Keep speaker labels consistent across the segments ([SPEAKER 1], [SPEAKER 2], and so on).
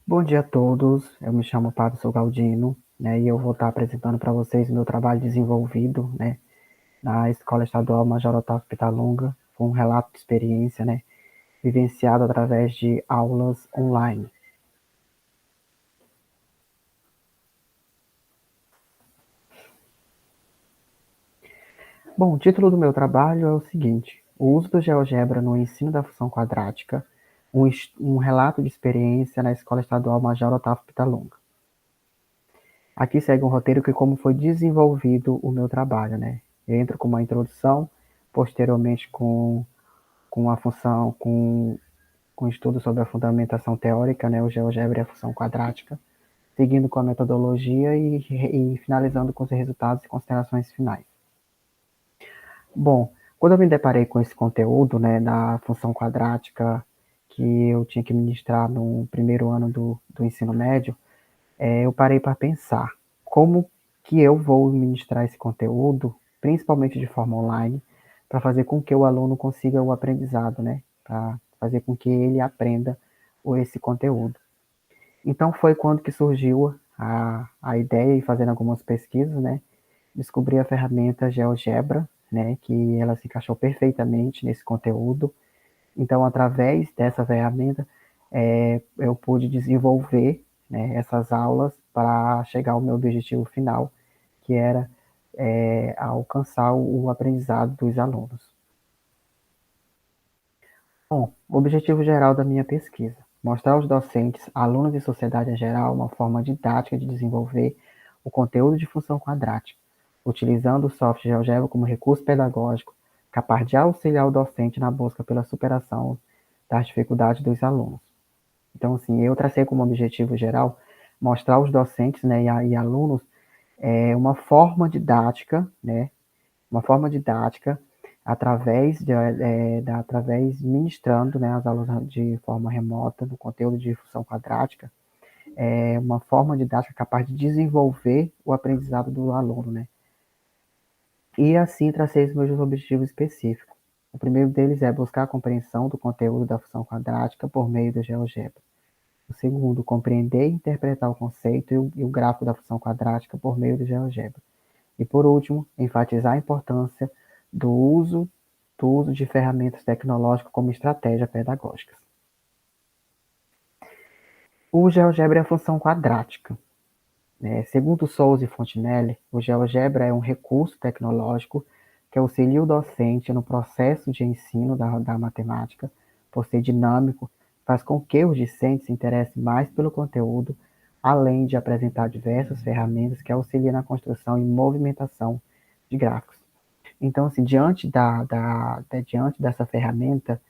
[SPEAKER 1] Bom dia a todos, eu me chamo Pablo Galdino, né, e eu vou estar apresentando para vocês o meu trabalho desenvolvido, né, na Escola Estadual Major Otávio Pitalunga. Foi um relato de experiência, né, vivenciado através de aulas online. Bom, o título do meu trabalho é o seguinte: o uso do GeoGebra no ensino da função quadrática, um relato de experiência na Escola Estadual Major Otávio Pitalunga. Aqui segue um roteiro que como foi desenvolvido o meu trabalho, né? Eu entro com uma introdução, posteriormente com a função, com estudo sobre a fundamentação teórica, né, o GeoGebra e a função quadrática, seguindo com a metodologia e finalizando com os resultados e considerações finais. Bom, quando eu me deparei com esse conteúdo, né, da função quadrática que eu tinha que ministrar no primeiro ano do ensino médio, eu parei para pensar como que eu vou ministrar esse conteúdo, principalmente de forma online, para fazer com que o aluno consiga o aprendizado, né? Para fazer com que ele aprenda esse conteúdo. Então foi quando que surgiu a ideia, e fazendo algumas pesquisas, né? Descobri a ferramenta GeoGebra, né? Que ela se encaixou perfeitamente nesse conteúdo. Então, através dessa ferramenta, eu pude desenvolver, né, essas aulas para chegar ao meu objetivo final, que era alcançar o aprendizado dos alunos. Bom, o objetivo geral da minha pesquisa: mostrar aos docentes, alunos e sociedade em geral uma forma didática de desenvolver o conteúdo de função quadrática, utilizando o software GeoGebra como recurso pedagógico capaz de auxiliar o docente na busca pela superação das dificuldades dos alunos. Então, assim, eu tracei como objetivo geral mostrar aos docentes, né, e alunos uma forma didática, né, uma forma didática através ministrando, né, as aulas de forma remota no conteúdo de função quadrática, uma forma didática capaz de desenvolver o aprendizado do aluno, né? E assim tracei os meus objetivos específicos. O primeiro deles é buscar a compreensão do conteúdo da função quadrática por meio do GeoGebra. O segundo, compreender e interpretar o conceito e o gráfico da função quadrática por meio do GeoGebra. E por último, enfatizar a importância do uso, do uso de ferramentas tecnológicas como estratégia pedagógica. O GeoGebra é a função quadrática. Segundo Souza e Fontenelle, o GeoGebra é um recurso tecnológico que auxilia o docente no processo de ensino da matemática, por ser dinâmico, faz com que os discentes se interessem mais pelo conteúdo, além de apresentar diversas ferramentas que auxiliam na construção e movimentação de gráficos. Então, assim, diante dessa ferramenta,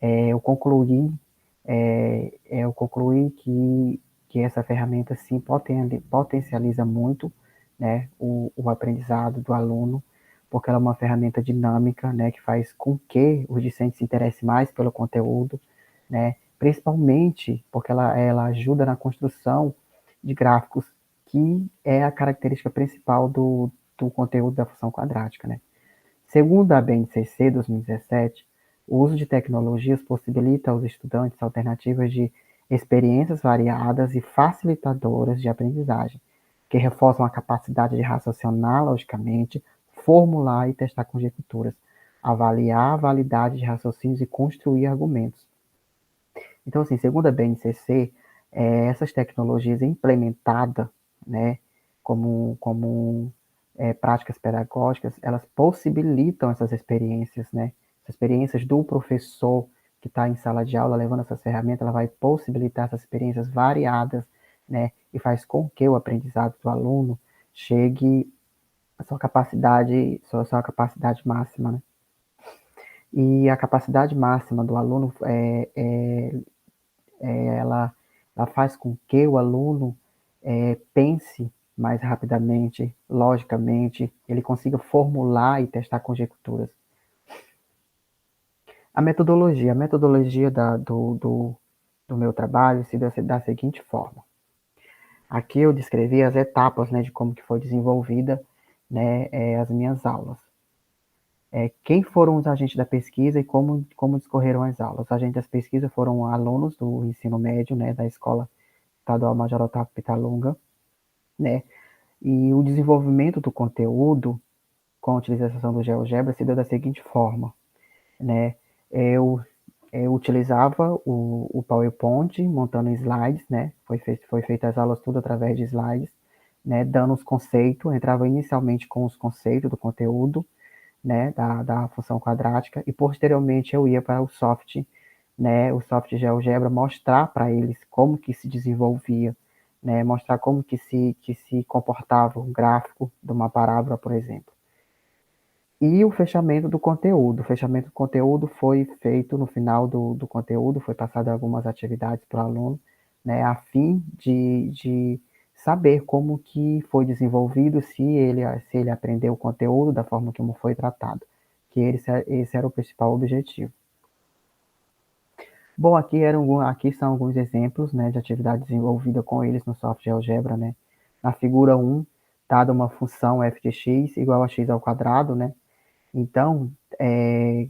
[SPEAKER 1] eu concluí, que essa ferramenta sim potencializa muito, né, o aprendizado do aluno, porque ela é uma ferramenta dinâmica, né, que faz com que os discentes se interessem mais pelo conteúdo, né, principalmente porque ela ajuda na construção de gráficos, que é a característica principal do conteúdo da função quadrática, né. Segundo a BNCC 2017, o uso de tecnologias possibilita aos estudantes alternativas de experiências variadas e facilitadoras de aprendizagem, que reforçam a capacidade de raciocinar logicamente, formular e testar conjecturas, avaliar a validade de raciocínios e construir argumentos. Então, assim, segundo a BNCC, essas tecnologias implementadas, né, como práticas pedagógicas, elas possibilitam essas experiências, né? Essas experiências do professor que está em sala de aula levando essas ferramentas, ela vai possibilitar essas experiências variadas, né? E faz com que o aprendizado do aluno chegue à sua capacidade máxima, né? E a capacidade máxima do aluno ela, ela faz com que o aluno pense mais rapidamente, logicamente, ele consiga formular e testar conjecturas. A metodologia do meu trabalho se deu da seguinte forma. Aqui eu descrevi as etapas, né, de como que foi desenvolvida, né, as minhas aulas. Quem foram os agentes da pesquisa e como discorreram as aulas? Os agentes das pesquisas foram alunos do ensino médio, né, da escola Estadual Major Otávio Pitalunga, né? E o desenvolvimento do conteúdo com a utilização do GeoGebra se deu da seguinte forma, né? Eu utilizava o PowerPoint montando slides, né? Foi feita as aulas tudo através de slides, né? Dando os conceitos, entrava inicialmente com os conceitos do conteúdo, né? Da função quadrática e posteriormente eu ia para o soft, né? O soft GeoGebra mostrar para eles como que se desenvolvia, né? Mostrar como que se comportava um gráfico de uma parábola, por exemplo. E o fechamento do conteúdo. O fechamento do conteúdo foi feito no final do conteúdo, foi passado algumas atividades para o aluno, né, a fim de saber como que foi desenvolvido, se ele aprendeu o conteúdo da forma como foi tratado, que esse era o principal objetivo. Bom, aqui são alguns exemplos, né, de atividade desenvolvida com eles no software GeoGebra, né. Na figura 1, dada uma função f de x igual a x ao quadrado, né, então,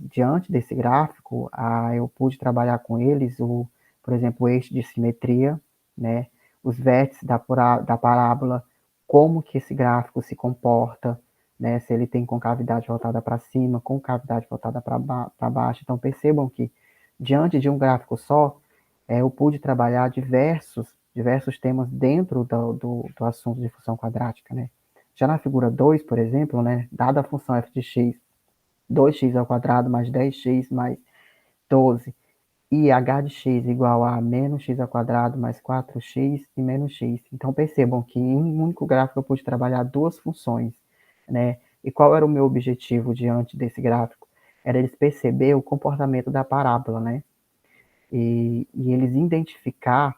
[SPEAKER 1] diante desse gráfico, eu pude trabalhar com eles, por exemplo, o eixo de simetria, né, os vértices da parábola, como que esse gráfico se comporta, né, se ele tem concavidade voltada para cima, concavidade voltada para baixo. Então, percebam que, diante de um gráfico só, eu pude trabalhar diversos temas dentro do assunto de função quadrática, né. Já na figura 2, por exemplo, né, dada a função f de x, 2x ao quadrado mais 10x mais 12 e h de x igual a menos x ao quadrado mais 4x e menos x. Então, percebam que em um único gráfico eu pude trabalhar duas funções, né? E qual era o meu objetivo diante desse gráfico? Era eles perceber o comportamento da parábola, né? E eles identificar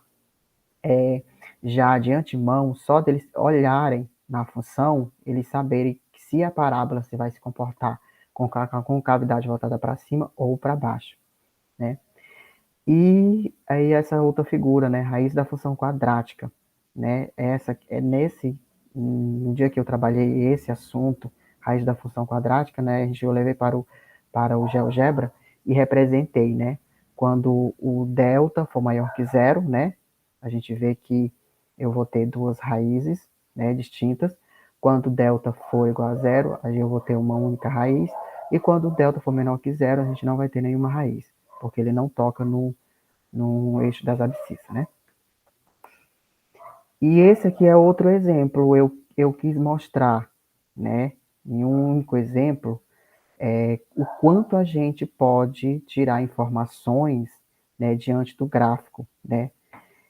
[SPEAKER 1] já de antemão, só deles olharem na função, eles saberem se a parábola se vai se comportar com cavidade voltada para cima ou para baixo, né? E aí essa outra figura, né, raiz da função quadrática, né? Essa é no dia que eu trabalhei esse assunto, raiz da função quadrática, né, eu levei para o GeoGebra e representei, né? Quando o delta for maior que zero, né? A gente vê que eu vou ter duas raízes, né, distintas. Quando o delta for igual a zero, aí eu vou ter uma única raiz. E quando o delta for menor que zero, a gente não vai ter nenhuma raiz, porque ele não toca no eixo das abscissas, né? E esse aqui é outro exemplo. Eu quis mostrar, né, em um único exemplo, o quanto a gente pode tirar informações, né, diante do gráfico, né?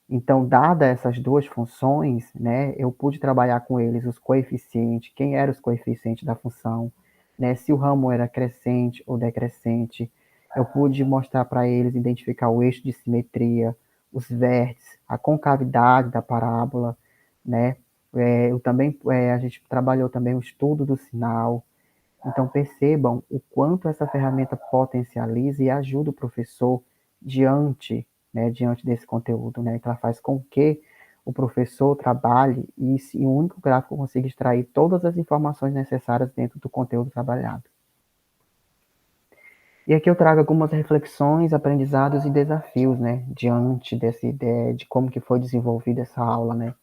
[SPEAKER 1] Então, dada essas duas funções, né, eu pude trabalhar com eles os coeficientes, quem eram os coeficientes da função, né, se o ramo era crescente ou decrescente. Eu pude mostrar para eles, identificar o eixo de simetria, os vértices, a concavidade da parábola, né. A gente trabalhou também o estudo do sinal. Então, percebam o quanto essa ferramenta potencializa e ajuda o professor diante desse conteúdo, né? Que ela faz com que o professor trabalhe e, em um único gráfico, consiga extrair todas as informações necessárias dentro do conteúdo trabalhado. E aqui eu trago algumas reflexões, aprendizados e desafios, né? Diante dessa ideia de como que foi desenvolvida essa aula, né?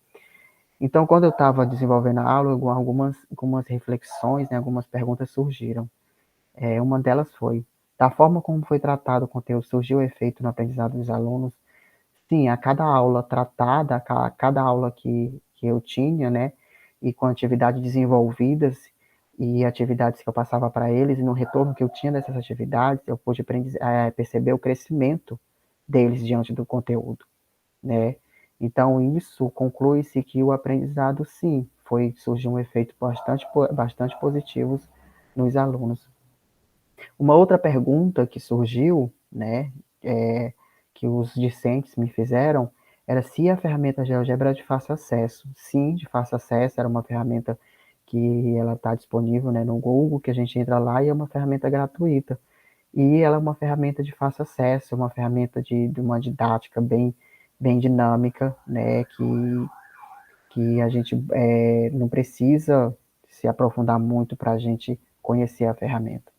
[SPEAKER 1] Então, quando eu estava desenvolvendo a aula, algumas reflexões, né, algumas perguntas surgiram. Uma delas foi, da forma como foi tratado o conteúdo, surgiu o efeito no aprendizado dos alunos? Sim, a cada aula tratada, cada aula que eu tinha, né, e com atividades desenvolvidas e atividades que eu passava para eles, e no retorno que eu tinha dessas atividades, eu pude perceber o crescimento deles diante do conteúdo, né. Então, isso conclui-se que o aprendizado, sim, surgiu um efeito bastante positivo nos alunos. Uma outra pergunta que surgiu, né, é, que os discentes me fizeram, era se a ferramenta GeoGebra era de fácil acesso. Sim, de fácil acesso, era uma ferramenta que ela está disponível, né, no Google, que a gente entra lá e é uma ferramenta gratuita. E ela é uma ferramenta de fácil acesso, uma ferramenta de uma didática bem dinâmica, né, que a gente não precisa se aprofundar muito para a gente conhecer a ferramenta.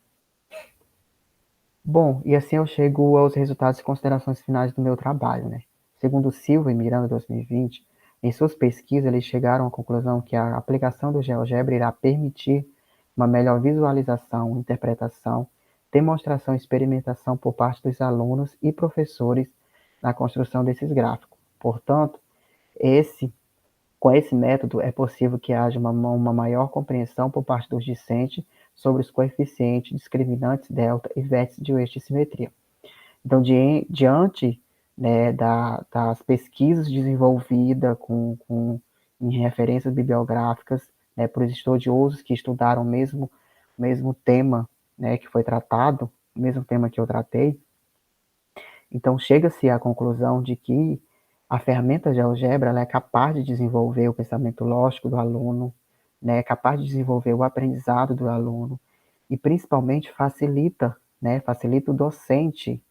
[SPEAKER 1] Bom, e assim eu chego aos resultados e considerações finais do meu trabalho, né? Segundo Silva e Miranda, 2020, em suas pesquisas, eles chegaram à conclusão que a aplicação do GeoGebra irá permitir uma melhor visualização, interpretação, demonstração e experimentação por parte dos alunos e professores na construção desses gráficos. Portanto, com esse método, é possível que haja uma maior compreensão por parte dos discentes sobre os coeficientes, discriminantes delta e vértices de eixo de simetria. Então, diante, né, das pesquisas desenvolvidas em referências bibliográficas, né, por estudiosos que estudaram o mesmo tema, né, que foi tratado, o mesmo tema que eu tratei, então chega-se à conclusão de que a ferramenta GeoGebra ela é capaz de desenvolver o pensamento lógico do aluno, né, é capaz de desenvolver o aprendizado do aluno e principalmente facilita o docente,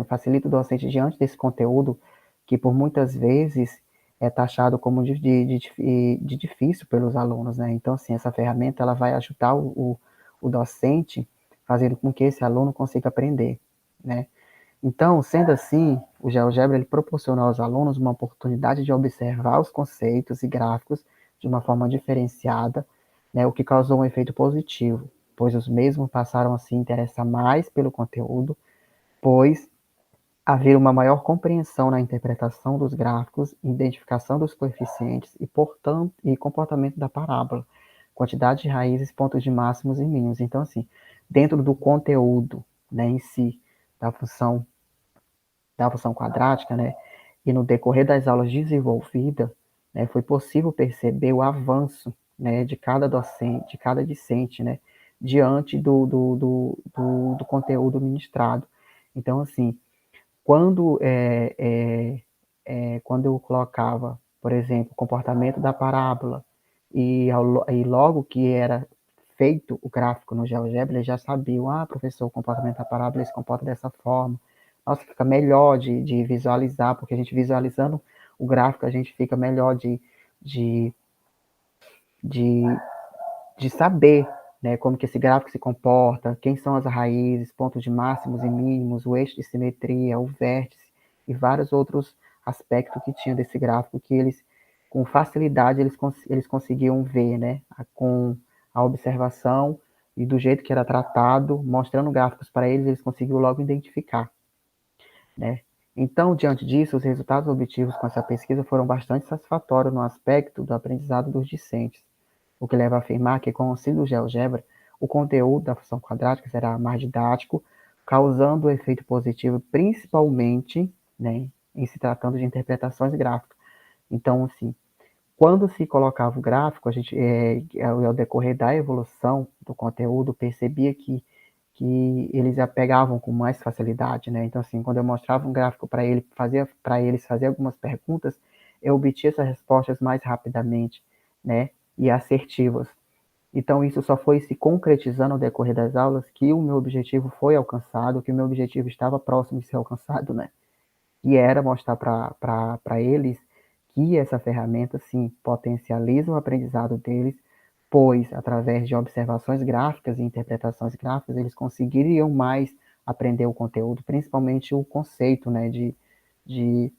[SPEAKER 1] facilita o docente diante desse conteúdo que por muitas vezes é taxado como de difícil pelos alunos, né? Então, assim, essa ferramenta ela vai ajudar o docente, fazendo com que esse aluno consiga aprender, né? Então, sendo assim, o GeoGebra ele proporciona aos alunos uma oportunidade de observar os conceitos e gráficos de uma forma diferenciada, né, o que causou um efeito positivo, pois os mesmos passaram a se interessar mais pelo conteúdo, pois haver uma maior compreensão na interpretação dos gráficos, identificação dos coeficientes e, portanto, e comportamento da parábola, quantidade de raízes, pontos de máximos e mínimos. Então, assim, dentro do conteúdo, né, em si, da função quadrática, né, e no decorrer das aulas desenvolvidas, né, foi possível perceber o avanço, né, de cada docente, de cada discente, né, diante do conteúdo ministrado. Então, assim, quando, quando eu colocava, por exemplo, o comportamento da parábola, e logo que era feito o gráfico no GeoGebra, eles já sabiam, professor, o comportamento da parábola se comporta dessa forma. Nossa, fica melhor de visualizar, porque a gente visualizando o gráfico, a gente fica melhor de, de, de saber, né, como que esse gráfico se comporta, quem são as raízes, pontos de máximos e mínimos, o eixo de simetria, o vértice e vários outros aspectos que tinha desse gráfico que eles, com facilidade, eles conseguiam ver, né, com a observação e do jeito que era tratado, mostrando gráficos para eles, eles conseguiam logo identificar, né. Então, diante disso, os resultados obtidos com essa pesquisa foram bastante satisfatórios no aspecto do aprendizado dos discentes, o que leva a afirmar que, com o auxílio do GeoGebra, o conteúdo da função quadrática será mais didático, causando um efeito positivo, principalmente, né, em se tratando de interpretações gráficas. Então, assim, quando se colocava o gráfico, a gente, ao decorrer da evolução do conteúdo, percebia que eles a pegavam com mais facilidade, né? Então, assim, quando eu mostrava um gráfico para eles fazer algumas perguntas, eu obtia essas respostas mais rapidamente, né? E assertivas. Então, isso só foi se concretizando ao decorrer das aulas que o meu objetivo foi alcançado, que o meu objetivo estava próximo de ser alcançado, né? E era mostrar para eles que essa ferramenta, sim, potencializa o aprendizado deles, pois, através de observações gráficas e interpretações gráficas, eles conseguiriam mais aprender o conteúdo, principalmente o conceito, né, de,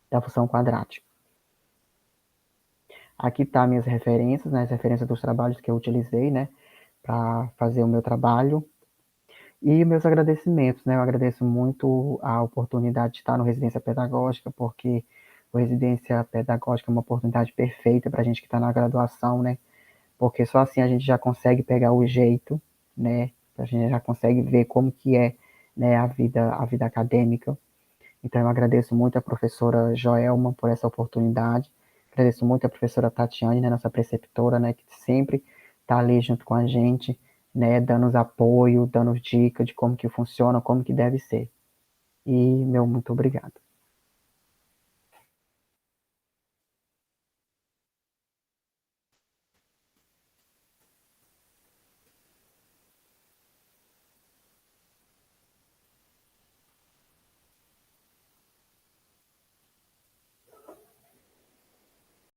[SPEAKER 1] da função quadrática. Aqui tá minhas referências, né, as referências dos trabalhos que eu utilizei, né, para fazer o meu trabalho. E meus agradecimentos, né? Eu agradeço muito a oportunidade de estar no Residência Pedagógica, porque o Residência Pedagógica é uma oportunidade perfeita para a gente que está na graduação, né? Porque só assim a gente já consegue pegar o jeito, né? A gente já consegue ver como que é, né, a vida acadêmica. Então eu agradeço muito a professora Joelma por essa oportunidade. Agradeço muito a professora Tatiane, né, nossa preceptora, né, que sempre está ali junto com a gente, né, dando apoio, dando dicas de como que funciona, como que deve ser. E meu muito obrigado.